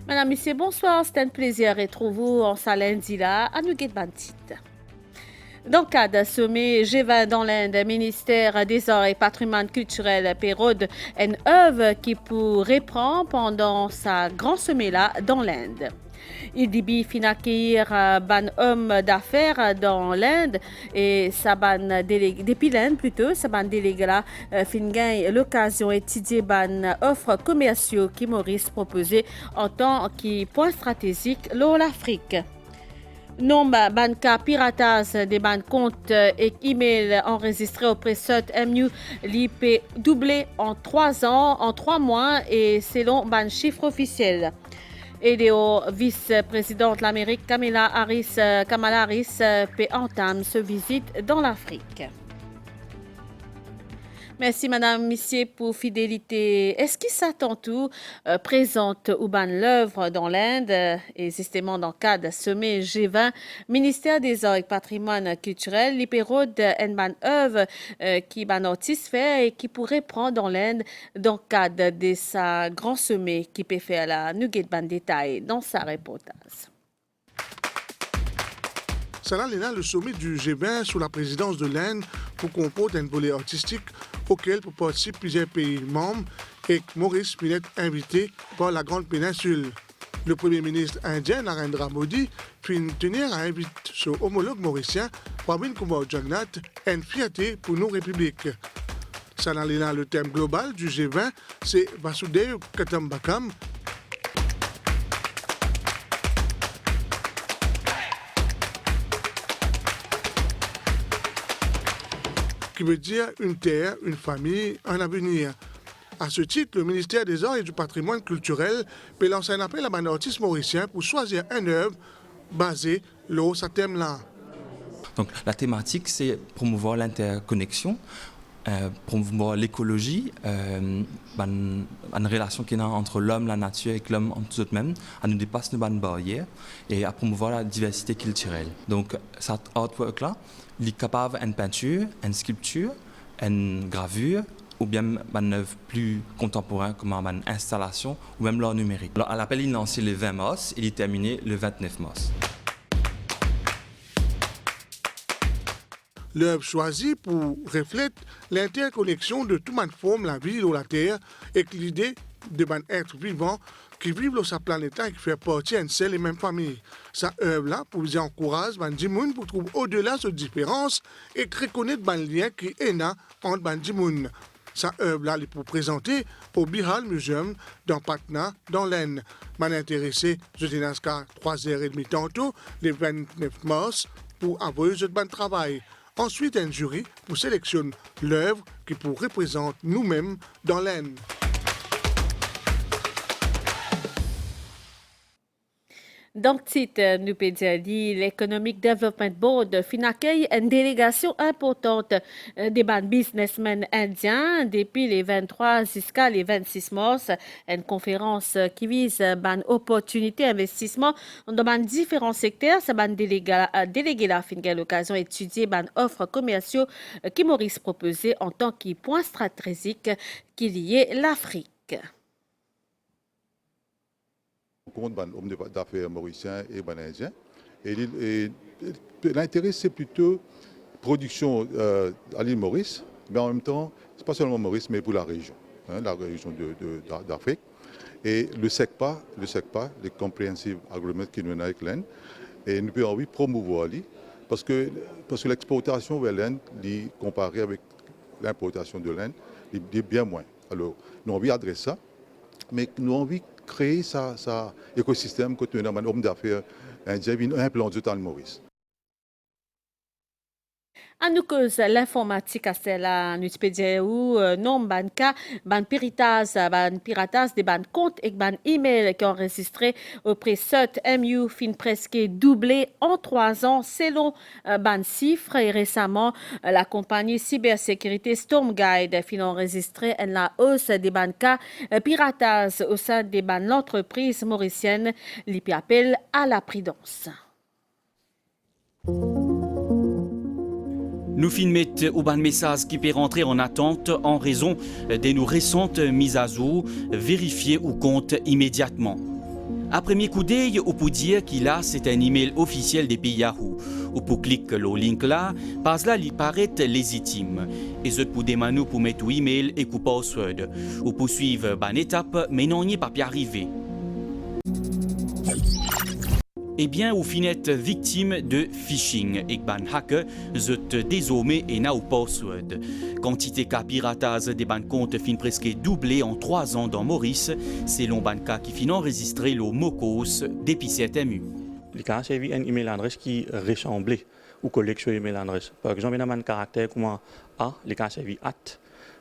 Madame, Monsieur, bonsoir. C'est un plaisir de retrouver vous en salle lundi là à Nugget Bantit. Dans le cadre du sommet G20 dans l'Inde, le ministère des Arts et Patrimoine culturel pérode une œuvre qui pourrait prendre pendant sa grand sommet là dans l'Inde. Il dit fin accueillir ban homme d'affaires dans l'Inde et sa ban délégué depuis l'Inde plutôt sa ban délégué là fin gagne l'occasion d'étudier ban offres commerciaux qui Maurice proposé en tant que point stratégique pour l'Afrique. Nombre ban cas piratage des ban comptes et email enregistrés auprès de MU l'IP doublé en 3 ans, en 3 mois et selon ban chiffre officiel. Et le vice-président de l'Amérique, Kamala Harris, entame sa visite dans l'Afrique. Merci Madame Missier pour fidélité. Est-ce qu'il s'attend tout présente Ouban l'œuvre dans l'Inde et justement dans le cadre de sommet G20, ministère des Arts et Patrimoine culturel, l'hypérode une œuvre qui ban artiste fait et qui pourrait prendre dans l'Inde dans le cadre de sa grand sommet qui peut faire la Nugget ban détail dans sa reportage. Cela est là le sommet du G20 sous la présidence de l'Inde pour comporter un volet artistique auquel participent plusieurs pays membres et Maurice peut être invité par la Grande Péninsule. Le Premier ministre indien Narendra Modi puis tenir à inviter son homologue mauricien Pravin Kumar Jagnnath une fierté pour nos républiques. Cela est là le thème global du G20, c'est Vasudhaiv Kutumbakam. Qui veut dire une terre, une famille, un avenir. À ce titre, le ministère des Arts et du Patrimoine culturel peut lancer un appel à un artiste mauricien pour choisir une œuvre basée sur ce thème-là. Donc la thématique, c'est promouvoir l'interconnexion, promouvoir l'écologie, une relation qu'il y a entre l'homme, la nature et l'homme en tout même, à nous dépasser nos barrières et à promouvoir la diversité culturelle. Donc cet artwork-là, il est capable d'une peinture, une sculpture, une gravure ou bien une œuvre plus contemporaine comme une installation ou même l'art numérique. Alors, à l'appel, il est lancé le 20 mars et il est terminé le 29 mars. L'œuvre choisie pour reflète l'interconnexion de toute forme la vie sur la Terre et l'idée de un être vivant qui vivent sur sa planète et qui fait partie d'une seule et même famille. Sa œuvre-là, pour vous encourager, les gens pour trouver au-delà de ces différences et reconnaître le lien qui est là entre les gens. Sa œuvre-là, est pour présenter au Bihal Museum dans Patna, dans l'Inde. Intéressé, je suis dans 3h30 tantôt, le 29 mars, pour avoir ce bon travail. Ensuite, un jury pour sélectionner l'œuvre qui pour représente nous-mêmes dans l'Inde. Dans le titre, nous pouvons dire l'Economic Development Board accueille une délégation importante des businessmen indiens depuis les 23 jusqu'à les 26 mars. Une conférence qui vise une opportunité d'investissement dans différents secteurs. Ce délégué là a l'occasion d'étudier une offre commerciale qui Maurice proposé en tant que point stratégique qui liait l'Afrique. Compte homme d'affaires mauricien et indien. Et l'intérêt, c'est plutôt production à l'île Maurice, mais en même temps, ce n'est pas seulement Maurice, mais pour la région d'Afrique. Et le SECPA, le Comprehensive Agreement qui nous a avec l'Inde, et nous pouvons promouvoir l'île, parce que l'exportation vers l'Inde, comparée avec l'importation de l'Inde, est bien moins. Alors, nous avons envie d'adresser ça, mais nous avons envie créer sa écosystème quand on a un homme d'affaires indien implanté dans le Maurice. À nous cause l'informatique à celle-là, nous peut dire où non ban cas ban piratage des ban comptes et ban email qui ont enregistré auprès de MU fin presque doublé en 3 ans selon ban chiffres et récemment la compagnie cybersécurité Stormguide fin enregistré la hausse des ban cas piratage au sein des ban l'entreprise mauricienne qui appelle à la prudence. Nous filmons au ban message qui peut rentrer en attente en raison de nos récentes mises à jour, vérifiées ou compte immédiatement. À premier coup d'œil, on peut dire qu'il a c'est un email officiel des pays Yahoo. On peut cliquer le link là, parce là il paraît légitime. Et je peux demander pour mettre email et pour password. On peut suivre une étape, mais non n'y est pas pu arriver. Eh bien, vous finissez victime de phishing et ban hacker, vous êtes désormais et n'a password. Quantité de piratage des ban comptes fin presque doublé en 3 ans dans Maurice, selon ban cas qui fin enregistré le Mocos depuis 7 MU. Il y a servi un email adresse qui ressemblait ou collègue sur email adresse. Par exemple, il y a un caractère comme A, il y a servi at.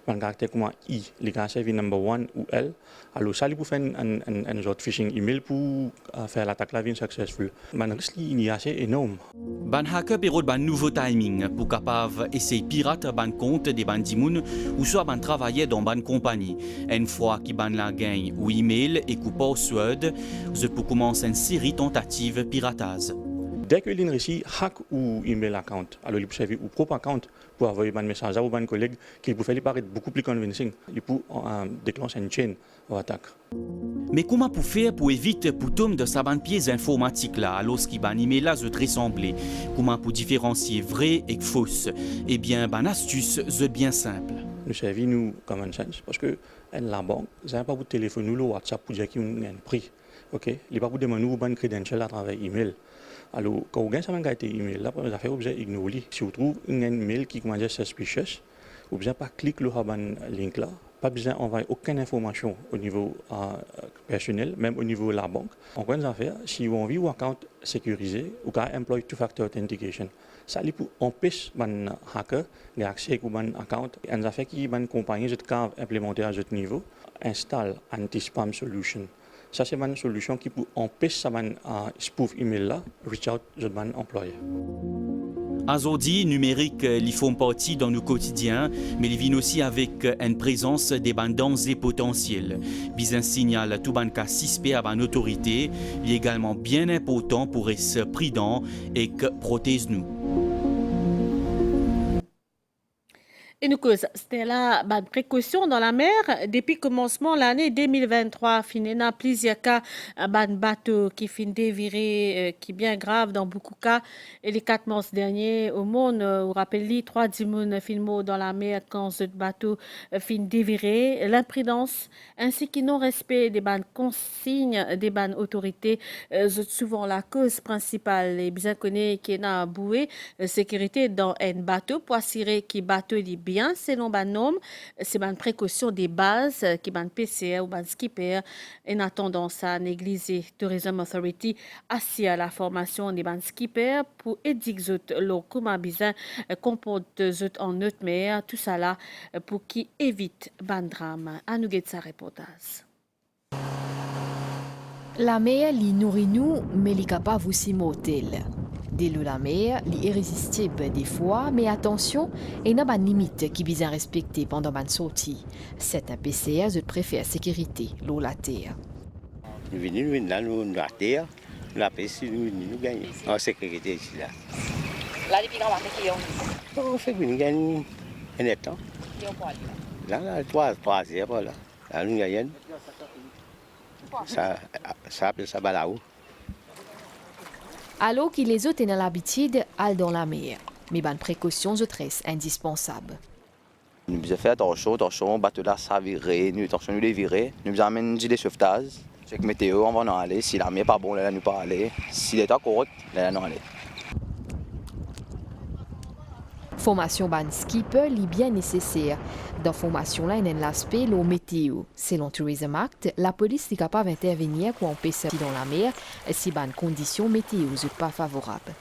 Un caractère comme I, il a servi number 1 ou L. Alors, ça, il peut faire un genre de phishing email pour faire l'attaque la vie successful. Mais le risque est assez énorme. Ban hacker peut ban nouveau timing pour capable essayer pirate ban compte des ban dimoun ou soit ban travailler dans ban compagnie. Une fois qu'il ban la gagne ou email et coup password, je peux commencer une série tentative piratage. Dès que l'on réussit hack ou email account, alors il peut servir ou propre account pour envoyer un message à un collègue qui peut faire paraître beaucoup plus convincing. Il peut déclencher une chaîne d'attaque. Mais comment pour faire pour éviter pour tomber de sa bande pièces informatique là, alors qu'il ban email là se ressembler? Comment pour différencier vrai et fausse? Eh bien, ban astuce c'est bien simple. Nous servons nous common sense parce que la banque, ça n'a pas de téléphone ou le WhatsApp pour dire qu'il y a un prix. OK, il n'y a pas de demander une credential à travers email. Alors, quand vous avez un email, là, vous avez obligé d'ignorer. Si vous trouvez un email qui commence suspicious, vous n'avez pas cliquer sur le link là, pas besoin d'envoyer aucune information au niveau personnel, même au niveau de la banque. En quoi vous faire, si vous avez un compte sécurisé, vous pouvez employer two-factor authentication. Ça peut empêcher les hackers d'accéder à un compte. Et en fait, une compagnie qui a implémenté à ce niveau installe anti-spam solution. Ça, c'est une solution qui peut empêcher spoof email là, reach out à un employé. Aujourd'hui, numérique, ils font partie dans nos quotidiens, mais ils viennent aussi avec une présence des dangers potentiels. Bis un signal tout ban cas suspect à une autorité, il est également bien important pour être prudent et que protège-nous. Et nous cause, c'était là, précaution dans la mer. Depuis le commencement de l'année 2023, il y a plusieurs cas, bateau qui fin déviré, qui est bien grave dans beaucoup de cas. Et les 4 mars derniers, au monde, vous rappelez, 3 dimounes fin morts dans la mer quand ce bateau fin déviré. L'imprudence ainsi que non-respect des consignes des autorités, c'est souvent la cause principale. Et bien connu qui est dans la bouée, sécurité dans un bateau pour assurer que le bateau est bien selon ban norme, c'est une précaution des bases qui ban PCR ou ban skipper et a tendance à négliger Tourism Authority assis à la formation des ban skipper pour édicter leur comment bien comporte en notre mer, tout ça là pour qui évite ban drame. À nous sa reportage. La mer li nourrit nous, mais li capable aussi mortel. Dès la mer, li irrésistible des fois, mais attention, il y a une limite qui bien respecter pendant une sortie. C'est un PCR, je préfère sécurité, l'eau la terre. Nous venons là, nous la terre, la pêche, nous gagnons en sécurité ici là. Là, les pigrants marqués qui ont. On fait que nous gagnons un temps. Là, 3 heures là. Là, nous gagnons. Ça va là-haut. Alors que les autres ont l'habitude d'aller dans la mer, mais bonne précaution je tresse indispensable. Nous devons faire attention, bateau là ça virer, nous attention nous les virer, nous devons amener des sauvetages. Check météo, on va en aller. Si la mer n'est pas bonne, là nous pas aller. Si l'état correct, là nous aller. Formation ban skipper est bien nécessaire. Dans la formation, il y a l'aspect de la météo. Selon Tourism Act, la police est capable d'intervenir pour empêcher dans la mer si les conditions météo ne sont pas favorables.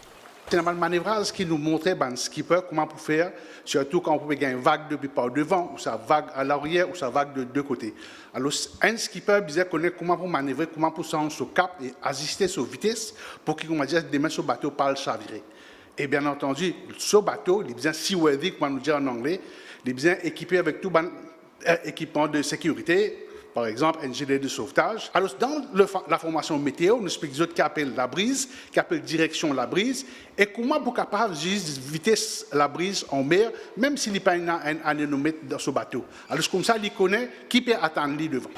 C'est un manœuvrage qui nous montrait ban skipper comment pour faire, surtout quand on peut gagner une vague de par devant, ou ça vague à l'arrière, ou ça vague de deux côtés. Alors, un skipper disait connaître comment pour manœuvrer, comment pour s'en sur cap et ajuster sa vitesse pour qu'il commence à démarrer sur bateau par le chavirer. Et bien entendu, ce bateau, il est bien seaworthy, comme on nous dit en anglais, il est bien équipé avec tout équipement de sécurité, par exemple un gilet de sauvetage. Alors, dans la formation météo, nous expliquons d'autres qui appellent la brise, qui appellent direction la brise, et comment pour capable de vitesse la brise en mer, même s'il n'y a pas un anémomètre dans ce bateau. Alors, comme ça, il connaît qui peut attendre lui devant.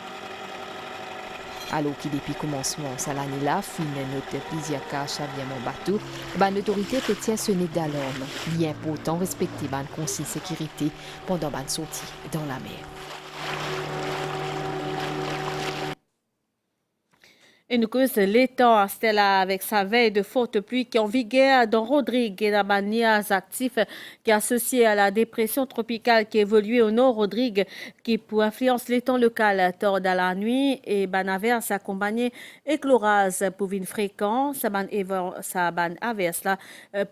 Alors qui depuis commencement ça l'année là, fin notre plusieurs cas Xavier Monbatou, l'autorité peut tirer sonner d'alarme. Il est important respecter ban consigne sécurité pendant ban sortie dans la mer. Et nous cause l'étang à Stella avec sa veille de forte pluie qui en vigueur dans Rodrigue et la niage actif qui est associé à la dépression tropicale qui évolue au nord Rodrigue qui pour influence l'étang local tord à la nuit et ban averse accompagné éclorage pour une fréquence ça ban averse là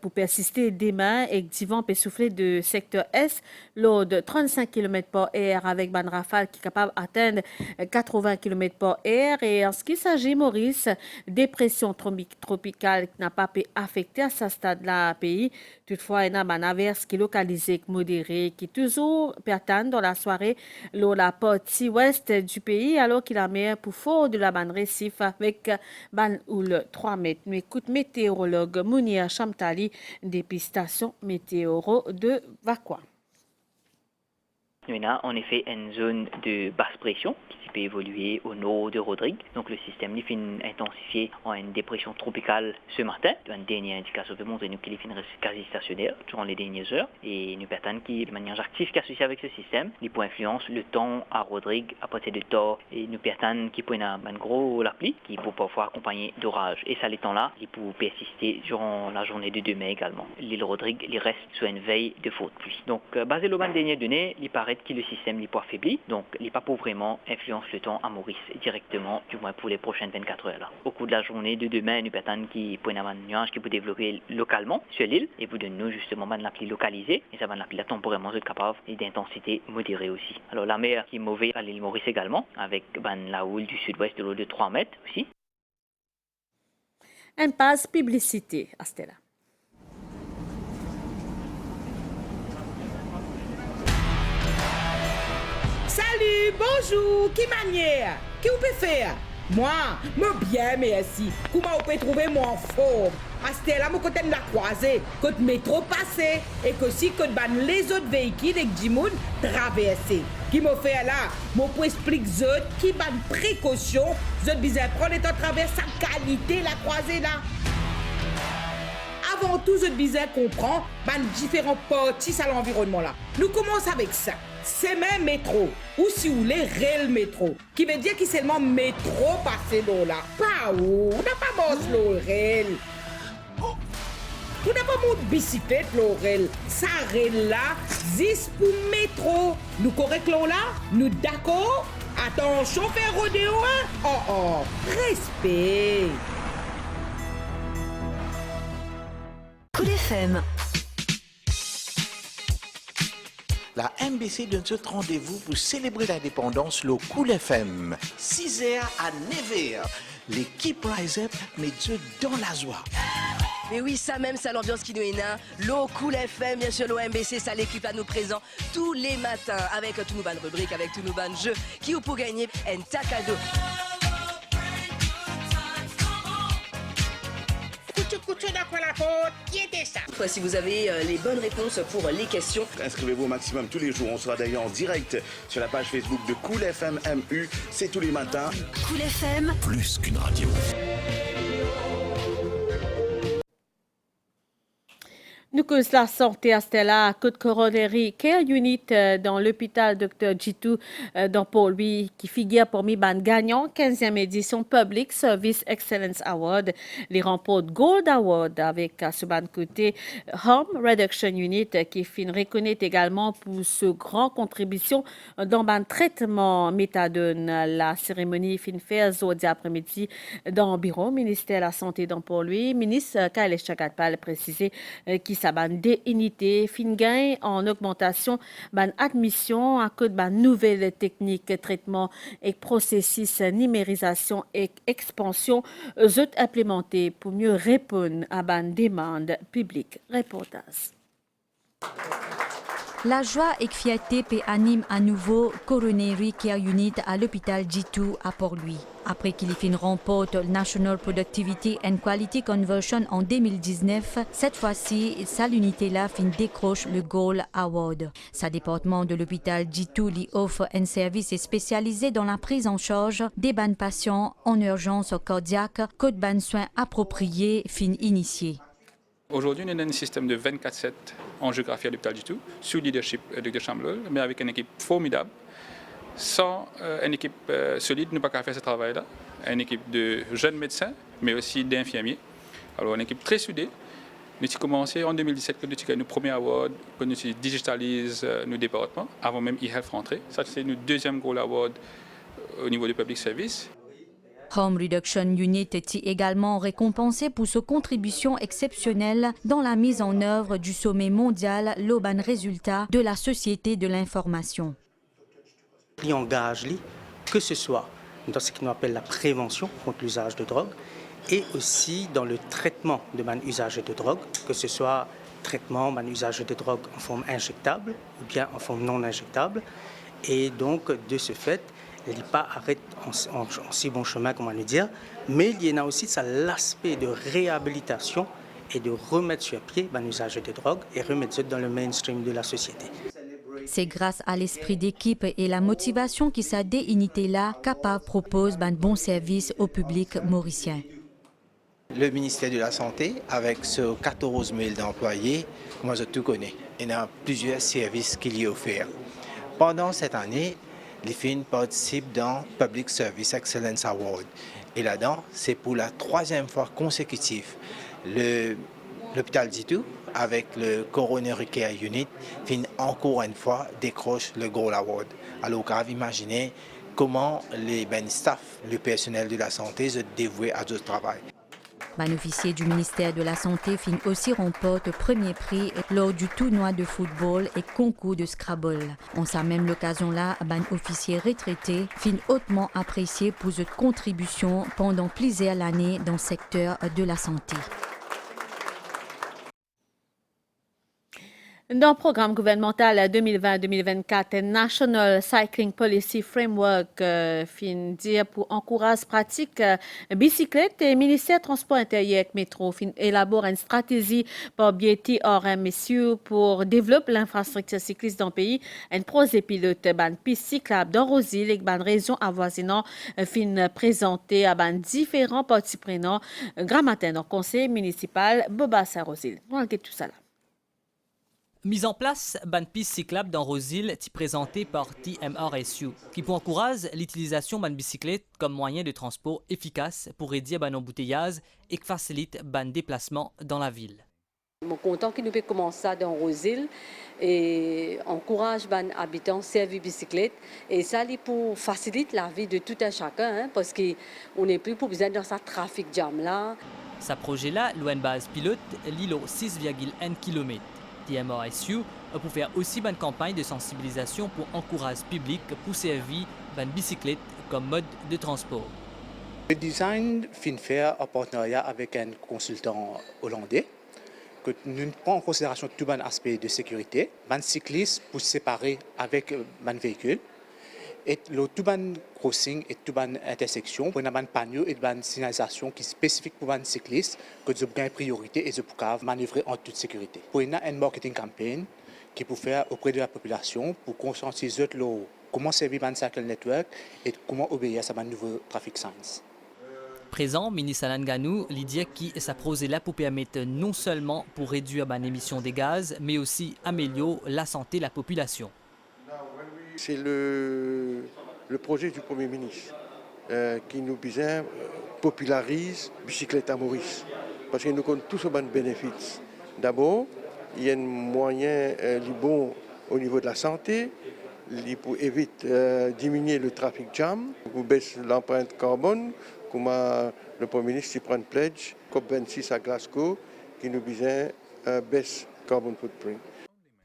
pour persister demain et divan peut souffler de secteur est l'eau de 35 km/h avec ban rafale qui est capable d'atteindre 80 km/h et en ce qui s'agit Maurice, dépression tropicale qui n'a pas pu affecter à ce stade-là pays. Toutefois, il y a une averse qui est localisée, modérée, qui est toujours pertinente dans la soirée, la partie ouest du pays, alors qu'il a mer pour fort de la bande récif avec ban houle 3 mètres. Nous écoute météorologue Mounir Chamtali des stations météoro de Vakwa. Nous avons en effet une zone de basse pression qui peut évoluer au nord de Rodrigue. Donc le système est intensifié en une dépression tropicale ce matin. Une dernière indication de montrer qu'il est quasi stationnaire durant les dernières heures. Et nous pertannes qui, de manière active, qui associée avec ce système, il peut influencer le temps à Rodrigue à partir de tard. Et nous pertannes qui peut un gros la pluie qui peut parfois accompagner d'orage. Et ça, les temps-là, il peut persister durant la journée de demain également. L'île Rodrigue, il reste sur une veille de forte pluie. Donc, basé sur les dernières données, il paraît que le système n'est pas affaibli, donc il n'est pas pour vraiment influence le temps à Maurice directement, du moins pour les prochaines 24 heures. Là. Au cours de la journée de demain, nous attendons qu'il peut y avoir un nuage qui peut développer localement sur l'île et vous donnez nous justement la pluie localisée et ça va la pluie temporairement capable et d'intensité modérée aussi. Alors la mer qui est mauvaise à l'île Maurice également, avec la houle du sud-ouest de l'eau de 3 mètres aussi. Impasse publicité, Astella. Salut, bonjour, qui manière? Qui vous peut faire? Moi, bien, merci. Comment vous pouvez trouver moi en forme? Astella, mon côté de la croisée, côté métro passé, et que si côté les autres véhicules et Jimoun traversé. Qui m'a fait là? Moi, pour expliquer qui ban précaution, zot bizarre prendre et travers sa qualité la croisée là. Avant tout, zot bizarre comprend différents parties à l'environnement là. Nous commençons avec ça. C'est même métro, ou si vous voulez, réel métro, qui veut dire qu'il seulement métro passé là. Pas où, on n'a pas bosse le réel. On n'a pas mon bicyclette le réel. Ça réel là, 10 pour métro. Nous correct là? Nous d'accord? Attention, chauffeur rodéo, hein? Oh, respect. Cool FM. La MBC donne ce rendez-vous pour célébrer l'indépendance, le Cool FM. 6h à 9h. L'équipe Rise Up met Dieu dans la joie. Mais oui, ça même, c'est l'ambiance qui nous est là. L'eau Cool FM, bien sûr, l'OMBC, ça l'équipe à nous présent tous les matins avec tous nos bonnes rubriques, avec tous nos bonnes jeux qui vous pour gagner un cadeau. Si vous avez les bonnes réponses pour les questions, inscrivez-vous au maximum tous les jours. On sera d'ailleurs en direct sur la page Facebook de Cool FM MU. C'est tous les matins. Cool FM, plus qu'une radio. Nous cause la santé à Stella, Côte Coronary Care Unit dans l'hôpital Dr. Jitu dans Port-Louis qui figure parmi les gagnants 15e édition Public Service Excellence Award. Les remportent Gold Award avec à ce côté Home Reduction Unit qui fin reconnaît également pour ce grand contribution dans le traitement méthadone. La cérémonie fin fait aujourd'hui après-midi dans le bureau ministère de la Santé dans Port-Louis. Ministre Kailesh Chagatpal précisé qui des unités fin gain en augmentation admission à cause de nouvelles techniques de traitement et processus numérisation et expansion implémentés pour mieux répondre à la demande publique. Reportage. La joie et fierté anime à nouveau Coronary Care Unit à l'hôpital G2 à Port-Louis. Après qu'il ait fait une remporte National Productivity and Quality Conversion en 2019, cette fois-ci, sa unité-là décroche le Gold Award. Sa département de l'hôpital G2 lui offre un service spécialisé dans la prise en charge des patients en urgence cardiaque, que de soins appropriés initiés. Aujourd'hui, on a un système de 24/7 en géographie à l'hôpital du tout, sous le leadership de Dr Chamblol, mais avec une équipe formidable. Sans une équipe solide, nous ne pouvons pas faire ce travail-là. Une équipe de jeunes médecins, mais aussi d'infirmiers. Alors, une équipe très soudée. Nous avons commencé en 2017, que nous avons eu notre premier award, que nous digitalisons nos départements, avant même e-health rentrer. Ça, c'est notre deuxième Gold Award au niveau du public service. Home Reduction Unit est également récompensé pour sa contribution exceptionnelle dans la mise en œuvre du sommet mondial l'Auban Résultat de la Société de l'Information. Il engage, que ce soit dans ce qu'on appelle la prévention contre l'usage de drogue et aussi dans le traitement de l'usage de drogue, que ce soit traitement de l'usage de drogue en forme injectable ou bien en forme non injectable. Et donc, de ce fait, il n'est pas arrêté en si bon chemin, comment le dire, mais il y en a aussi l'aspect de réhabilitation et de remettre sur pied l'usage de drogue et remettre ça dans le mainstream de la société. C'est grâce à l'esprit d'équipe et la motivation qui sa unité-là capable propose un bon service au public mauricien. Le ministère de la Santé, avec ce 14 000 d'employés, moi je tout connais. Il y a plusieurs services qu'il y a offerts. Pendant cette année, l'IFIN participe dans Public Service Excellence Award. Et là-dedans, c'est pour la 3e fois consécutive. L'hôpital G2, avec le Coronary Care Unit, encore une fois décroche le Gold Award. Alors, vous pouvez imaginer comment les staff, le personnel de la santé se dévouent à ce travail. Un officier du ministère de la Santé aussi remporte le premier prix lors du tournoi de football et concours de Scrabble. En sa même occasion-là, un officier retraité hautement apprécié pour cette contribution pendant plusieurs années dans le secteur de la santé. Dans le programme gouvernemental 2020-2024, National Cycling Policy Framework dire pour encourager la pratique bicyclette, et le ministère du Transport intérieur et métro élabore une stratégie pour biaider messieurs pour développer l'infrastructure cycliste dans le pays. Un projet pilote piste cyclable dans Rosil et une région avoisinante présenté à différents parties prenantes grand matin dans le conseil municipal Boba-Saint-Rosil. On va tout ça là. Mise en place d'une piste cyclable dans Rosil est présentée par TMRSU, qui encourage l'utilisation d'une bicyclette comme moyen de transport efficace pour réduire l'embouteillage et facilite le déplacement dans la ville. Je suis content que nous puissions commencer dans Rosil et encourage les habitants à servir bicyclette. Et ça, pour faciliter la vie de tout un chacun, parce qu'on n'est plus pour besoin dans ce trafic jam là. Ce projet-là, l'ON base pilote, l'îlot 6,1 km. TMRSU pour faire aussi une campagne de sensibilisation pour encourager le public pour servir une bicyclette comme mode de transport. Le design fin faire en partenariat avec un consultant hollandais que nous prenons en considération tout un aspect de sécurité, un cycliste pour se séparer avec un véhicule et le tout un crossing et tout une intersection pour un panneau et une signalisation qui est spécifique pour un cycliste que vous avez priorité et vous pouvez manœuvrer en toute sécurité. Pour une marketing campaign qui peut faire auprès de la population pour conscientiser comment servir un cycle network et comment obéir à un nouveau traffic signs. Présent, ministre Alan Ganou dit que sa projet là pour permettre non seulement pour réduire l'émission des gaz, mais aussi améliorer la santé de la population. C'est le projet du Premier ministre qui nous popularise la bicyclette à Maurice. Parce que nous avons tous un bénéfice. D'abord, il y a un moyen bon au niveau de la santé, pour éviter diminuer le trafic jam, pour baisser l'empreinte carbone, comme le Premier ministre prend une pledge, COP26 à Glasgow, qui nous baisse carbon footprint.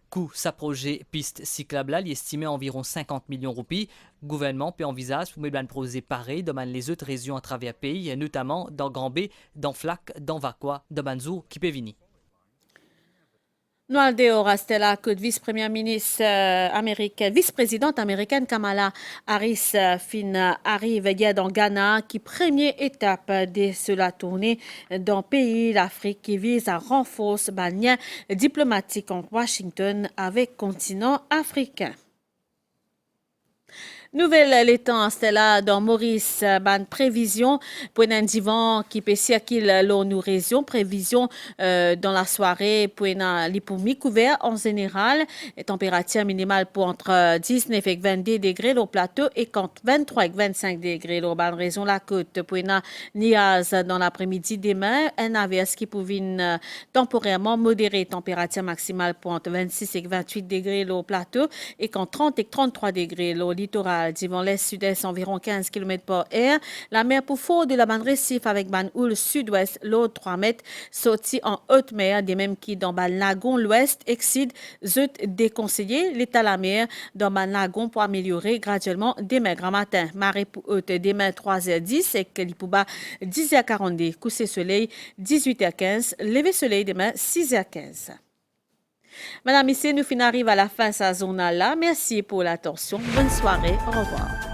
Coût sa projet piste cyclable là, il estimé à environ 50 millions de roupies. Le gouvernement peut envisager pour mettre un projet pareil dans les autres régions à travers le pays, notamment dans Grand-B, dans Flac, dans Vacois, dans Banzou, qui peut venir. Noal de Orastella, que vice-première ministre américaine, vice-présidente américaine Kamala Harris arrive hier dans Ghana, qui première étape de la tournée dans le pays l'Afrique qui vise à renforcer le lien diplomatique entre Washington avec le continent africain. Nouvelle l'étang Stella dans Maurice, ban prévision pour un divan qui peut circuler l'eau nous région, prévision dans la soirée pour un lipoumi couvert en général, et température minimale pour entre 19 et 22 degrés au plateau et entre 23 et 25 degrés au ban région la côte pour un nuage dans l'après-midi demain, un averse qui pouvait temporairement modérer température maximale pour entre 26 et 28 degrés au plateau et entre 30 et 33 degrés au littoral. Divan l'est sud-est environ 15 km par heure. La mer pour fort de la bande récif avec ban houle sud-ouest l'eau 3 mètres sorti en haute mer des mêmes qui dans ban lagon l'ouest excide zut déconseillé l'état la mer dans ban lagon pour améliorer graduellement demain grand matin. Marée pour haute demain 3h10 et que l'ipouba 10h42 coucher soleil 18h15 lever soleil demain 6h15. Madame, ici, nous finissons à la fin de sa zone là. Merci pour l'attention. Bonne soirée. Au revoir.